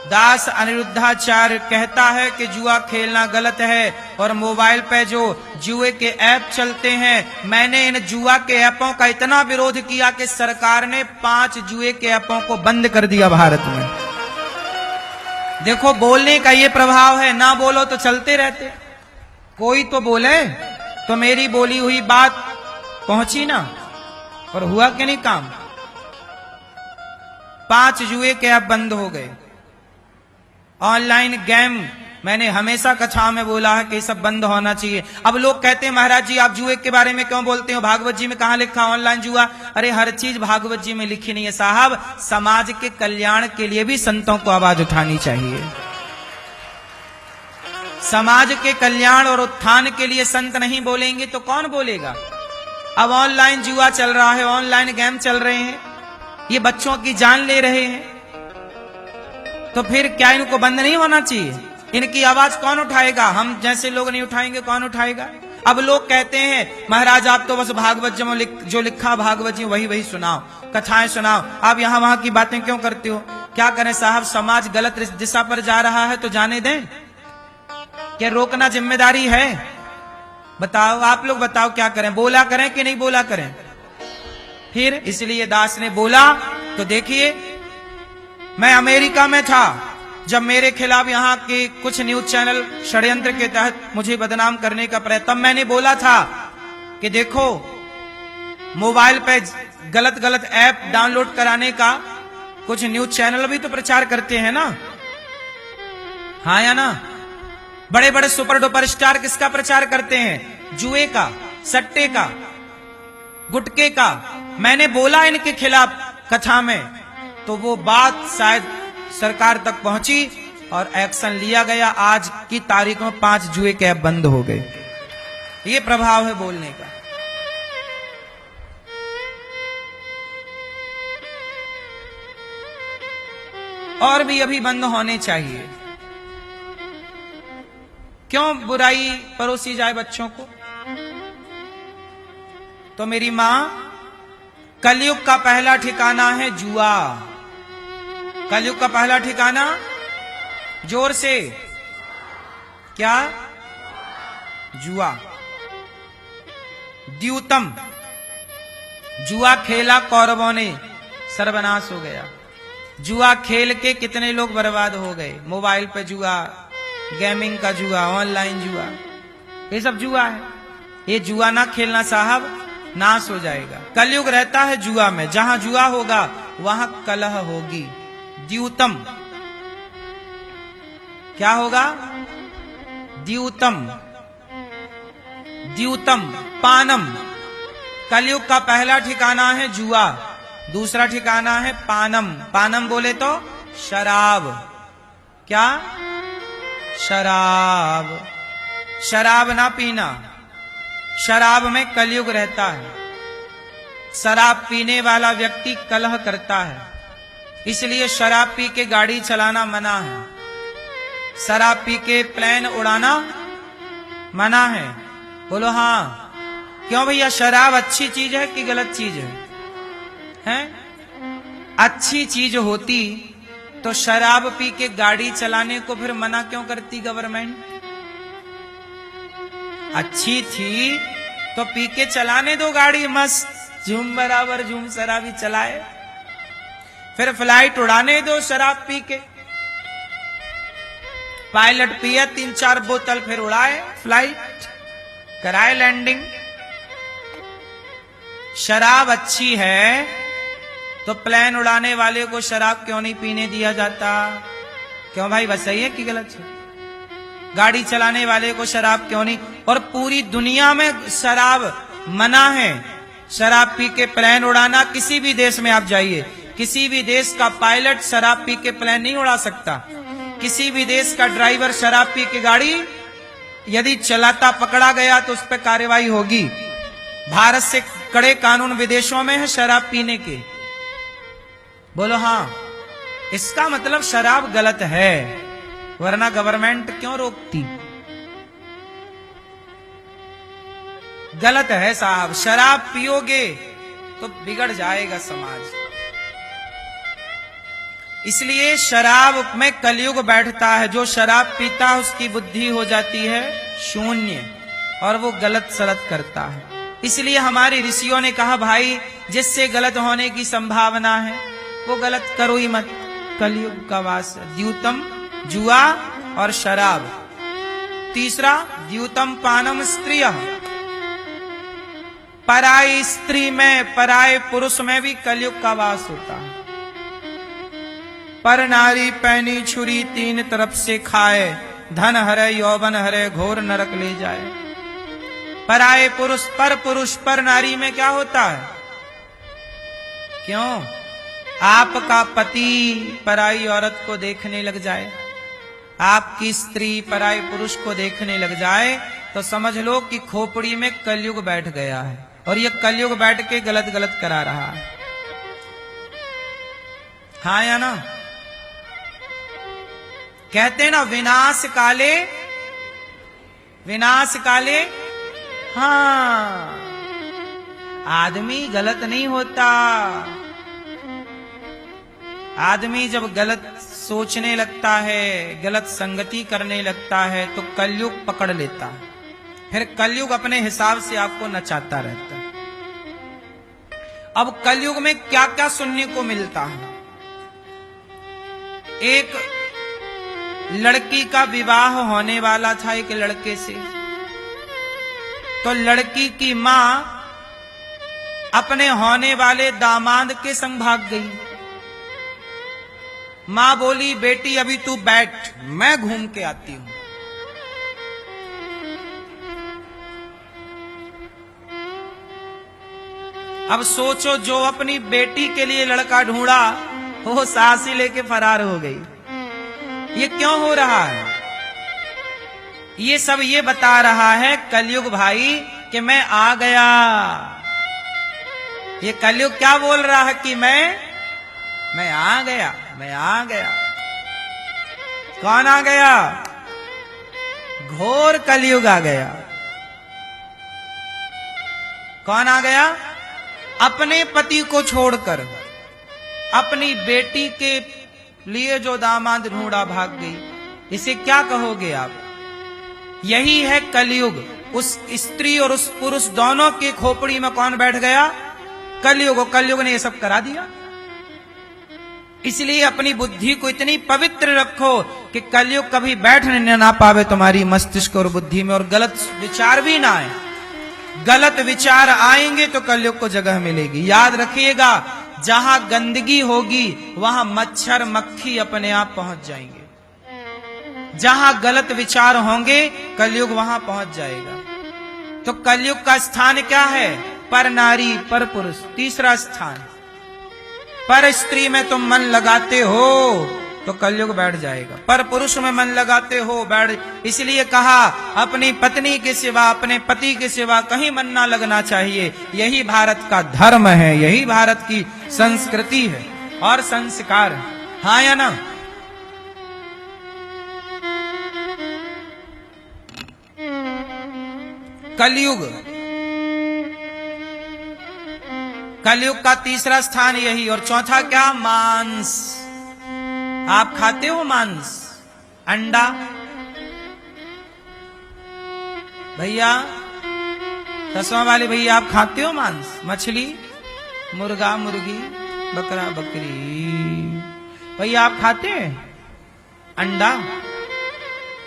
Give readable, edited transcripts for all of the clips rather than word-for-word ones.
दास अनिरुद्धाचार्य कहता है कि जुआ खेलना गलत है और मोबाइल पे जो जुए के ऐप चलते हैं, मैंने इन जुआ के ऐपों का इतना विरोध किया कि सरकार ने 5 जुए के ऐपों को बंद कर दिया भारत में। देखो, बोलने का ये प्रभाव है, ना बोलो तो चलते रहते, कोई तो बोले तो मेरी बोली हुई बात पहुंची ना, और हुआ कि नहीं काम। 5 जुए के ऐप बंद हो गए। ऑनलाइन गेम, मैंने हमेशा कथाओं में बोला है कि सब बंद होना चाहिए। अब लोग कहते हैं महाराज जी आप जुए के बारे में क्यों बोलते हो, भागवत जी में कहां लिखा ऑनलाइन जुआ। अरे हर चीज भागवत जी में लिखी नहीं है साहब। समाज के कल्याण के लिए भी संतों को आवाज उठानी चाहिए। समाज के कल्याण और उत्थान के लिए संत नहीं बोलेंगे तो कौन बोलेगा। अब ऑनलाइन जुआ चल रहा है, ऑनलाइन गेम चल रहे हैं, ये बच्चों की जान ले रहे हैं, तो फिर क्या इनको बंद नहीं होना चाहिए। इनकी आवाज कौन उठाएगा, हम जैसे लोग नहीं उठाएंगे कौन उठाएगा। अब लोग कहते हैं महाराज आप तो बस भागवत जी जो लिखा भागवत जी वही वही सुनाओ, कथाएं सुनाओ, आप यहां वहां की बातें क्यों करते हो। क्या करें साहब, समाज गलत दिशा पर जा रहा है तो जाने दें, क्या रोकना जिम्मेदारी है। बताओ, आप लोग बताओ क्या करें, बोला करें कि नहीं बोला करें। फिर इसलिए दास ने बोला। तो देखिए, मैं अमेरिका में था जब मेरे खिलाफ यहाँ के कुछ न्यूज चैनल षड्यंत्र के तहत मुझे बदनाम करने का प्रयत्न, तब मैंने बोला था कि देखो मोबाइल पे गलत गलत ऐप डाउनलोड कराने का कुछ न्यूज चैनल भी तो प्रचार करते हैं ना, हाँ या ना। बड़े बड़े सुपर डुपर स्टार किसका प्रचार करते हैं, जुए का, सट्टे का, गुटके का। मैंने बोला इनके खिलाफ कथा में, तो वो बात शायद सरकार तक पहुंची और एक्शन लिया गया। आज की तारीख में 5 जुए के ऐप बंद हो गए। ये प्रभाव है बोलने का। और भी अभी बंद होने चाहिए। क्यों बुराई परोसी जाए बच्चों को। तो मेरी मां, कलयुग का पहला ठिकाना है जुआ। कलयुग का पहला ठिकाना, जोर से, क्या, जुआ। द्यूतम, जुआ खेला कौरवों ने, सर्वनाश हो गया। जुआ खेल के कितने लोग बर्बाद हो गए। मोबाइल पे जुआ, गेमिंग का जुआ, ऑनलाइन जुआ, ये सब जुआ है। ये जुआ ना खेलना साहब, नाश हो जाएगा। कलयुग रहता है जुआ में, जहां जुआ होगा वहां कलह होगी। द्यूतम, क्या होगा, द्यूतम, द्यूतम, पानम। कलयुग का पहला ठिकाना है जुआ, दूसरा ठिकाना है पानम। पानम बोले तो शराब, क्या, शराब। शराब ना पीना, शराब में कलयुग रहता है। शराब पीने वाला व्यक्ति कलह करता है, इसलिए शराब पी के गाड़ी चलाना मना है, शराब पी के प्लेन उड़ाना मना है। बोलो हाँ। क्यों भैया, शराब अच्छी चीज है कि गलत चीज है, हैं? अच्छी चीज होती तो शराब पी के गाड़ी चलाने को फिर मना क्यों करती गवर्नमेंट। अच्छी थी तो पी के चलाने दो गाड़ी, मस्त झूम बराबर झूम शराबी चलाए। फिर फ्लाइट उड़ाने दो शराब पी के, पायलट पिए 3-4 बोतल, फिर उड़ाए फ्लाइट, कराए लैंडिंग। शराब अच्छी है तो प्लेन उड़ाने वाले को शराब क्यों नहीं पीने दिया जाता। क्यों भाई, बस सही है कि गलत है। गाड़ी चलाने वाले को शराब क्यों नहीं। और पूरी दुनिया में शराब मना है, शराब पी के प्लेन उड़ाना। किसी भी देश में आप जाइए, किसी भी देश का पायलट शराब पी के प्लेन नहीं उड़ा सकता। किसी भी देश का ड्राइवर शराब पी के गाड़ी यदि चलाता पकड़ा गया तो उस पर कार्रवाई होगी। भारत से कड़े कानून विदेशों में है शराब पीने के। बोलो हाँ। इसका मतलब शराब गलत है, वरना गवर्नमेंट क्यों रोकती। गलत है साहब, शराब पियोगे तो बिगड़ जाएगा समाज। इसलिए शराब में कलयुग बैठता है। जो शराब पीता है उसकी बुद्धि हो जाती है शून्य और वो गलत सलत करता है। इसलिए हमारे ऋषियों ने कहा भाई जिससे गलत होने की संभावना है वो गलत करो ही मत। कलयुग का वास है। द्यूतम जुआ और शराब। तीसरा द्यूतम पानम स्त्रिय। पराई स्त्री में पराये पुरुष में भी कलयुग का वास होता है। पर नारी पैनी छुरी तीन तरफ से खाए, धन हरे यौवन हरे घोर नरक ले जाए। पराये पुरुष पर नारी में क्या होता है? क्यों? आपका पति पराई औरत को देखने लग जाए, आपकी स्त्री पराये पुरुष को देखने लग जाए तो समझ लो कि खोपड़ी में कलयुग बैठ गया है और ये कलयुग बैठ के गलत गलत करा रहा है। हाँ या ना? कहते ना विनाश काले। हाँ, आदमी गलत नहीं होता। आदमी जब गलत सोचने लगता है, गलत संगति करने लगता है तो कलयुग पकड़ लेता है। फिर कलयुग अपने हिसाब से आपको नचाता रहता है। अब कलयुग में क्या क्या सुनने को मिलता है? एक लड़की का विवाह होने वाला था एक लड़के से, तो लड़की की मां अपने होने वाले दामाद के संग भाग गई। मां बोली बेटी अभी तू बैठ, मैं घूम के आती हूं। अब सोचो जो अपनी बेटी के लिए लड़का ढूंढा वो सासी लेके फरार हो गई। ये क्यों हो रहा है? ये सब ये बता रहा है कलयुग भाई कि मैं आ गया। ये कलयुग क्या बोल रहा है कि मैं आ गया, मैं आ गया। कौन आ गया? घोर कलयुग आ गया। कौन आ गया? अपने पति को छोड़कर अपनी बेटी के लिए जो दामाद ढूंढा भाग गई। इसे क्या कहोगे आप? यही है कलयुग। उस स्त्री और उस पुरुष दोनों की खोपड़ी में कौन बैठ गया? कलयुग। कलयुग ने ये सब करा दिया। इसलिए अपनी बुद्धि को इतनी पवित्र रखो कि कलयुग कभी बैठने ना पावे तुम्हारी मस्तिष्क और बुद्धि में, और गलत विचार भी ना आए। गलत विचार आएंगे तो कलयुग को जगह मिलेगी। याद रखिएगा, जहां गंदगी होगी वहां मच्छर मक्खी अपने आप पहुंच जाएंगे। जहां गलत विचार होंगे कलयुग वहां पहुंच जाएगा। तो कलयुग का स्थान क्या है? पर नारी पर पुरुष। तीसरा स्थान, पर स्त्री में तुम मन लगाते हो तो कलयुग बैठ जाएगा। पर पुरुष में मन लगाते हो बैठ। इसलिए कहा अपनी पत्नी के सिवा, अपने पति के सिवा कहीं मन ना लगना चाहिए। यही भारत का धर्म है, यही भारत की संस्कृति है और संस्कार है। हाँ या ना? कलयुग, कलयुग का तीसरा स्थान यही। और चौथा क्या? मांस। आप खाते हो मांस? अंडा? भैया, दसवां वाले भैया, आप खाते हो मांस? मछली, मुर्गा मुर्गी, बकरा बकरी, भैया आप खाते हैं? अंडा?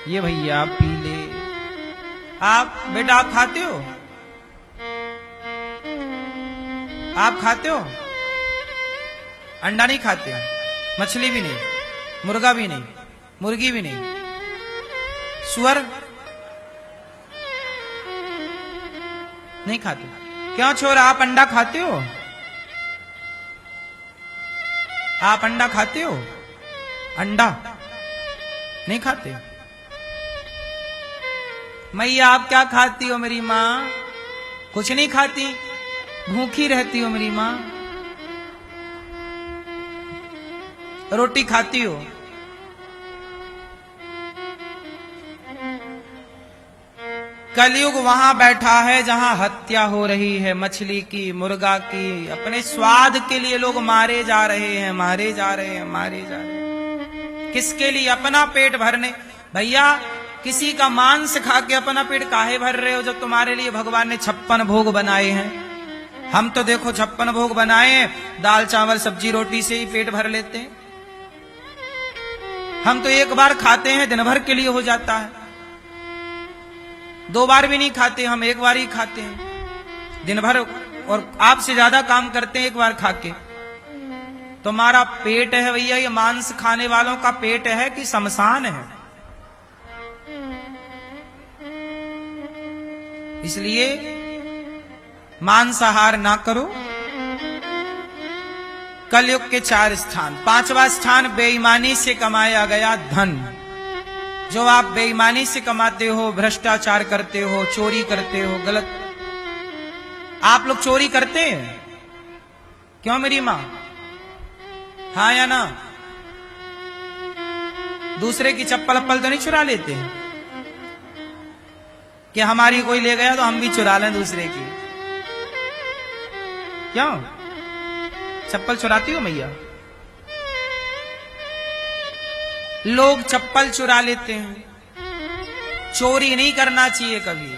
ये भैया पी ले। आप बेटा आप खाते हो? आप खाते हो? अंडा नहीं खाते, मछली भी नहीं, मुर्गा भी नहीं, मुर्गी भी नहीं, सुअर नहीं खाते। क्यों छोरा, आप अंडा खाते हो? आप अंडा खाते हो? अंडा नहीं खाते। मैया आप क्या खाती हो? मेरी माँ कुछ नहीं खाती, भूखी रहती हो मेरी माँ। रोटी खाती हो? कलयुग वहां बैठा है जहां हत्या हो रही है, मछली की, मुर्गा की। अपने स्वाद के लिए लोग मारे जा रहे हैं, मारे जा रहे हैं, मारे जा रहे हैं। किसके लिए? अपना पेट भरने। भैया किसी का मांस खा के अपना पेट काहे भर रहे हो जब तुम्हारे लिए भगवान ने 56 भोग बनाए हैं। हम तो देखो 56 भोग बनाए हैं, दाल चावल सब्जी रोटी से ही पेट भर लेते हैं। हम तो एक बार खाते हैं, दिन भर के लिए हो जाता है। 2 बार भी नहीं खाते, हम एक बार ही खाते हैं दिन भर, और आपसे ज्यादा काम करते हैं एक बार खा के। तुम्हारा पेट है भैया, ये मांस खाने वालों का पेट है कि शमशान है? इसलिए मांसाहार ना करो। कलयुग के 4 स्थान। 5वां स्थान बेईमानी से कमाया गया धन। जो आप बेईमानी से कमाते हो, भ्रष्टाचार करते हो, चोरी करते हो, गलत। आप लोग चोरी करते हैं क्यों मेरी मां? हाँ या ना? दूसरे की चप्पल अप्पल तो नहीं चुरा लेते हैं कि हमारी कोई ले गया तो हम भी चुरा लें दूसरे की? क्यों चप्पल चुराती हो मैया? लोग चप्पल चुरा लेते हैं। चोरी नहीं करना चाहिए कभी।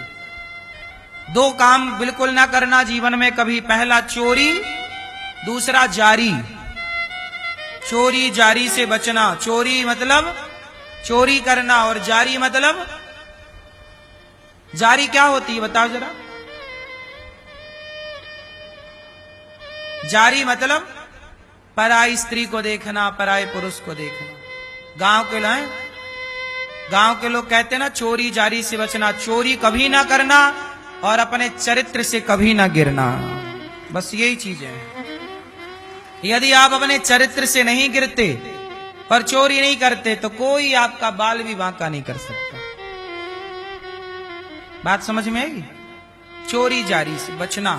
2 काम बिल्कुल ना करना जीवन में कभी। पहला चोरी, दूसरा जारी। चोरी जारी से बचना। चोरी मतलब चोरी करना, और जारी मतलब, जारी क्या होती है बताओ जरा? जारी मतलब पराई स्त्री को देखना, पराई पुरुष को देखना। गांव के लोग कहते हैं ना, चोरी जारी से बचना। चोरी कभी ना करना और अपने चरित्र से कभी ना गिरना। बस यही चीज है। यदि आप अपने चरित्र से नहीं गिरते पर चोरी नहीं करते तो कोई आपका बाल भी बांका नहीं कर सकता। बात समझ में आएगी? चोरी जारी से बचना।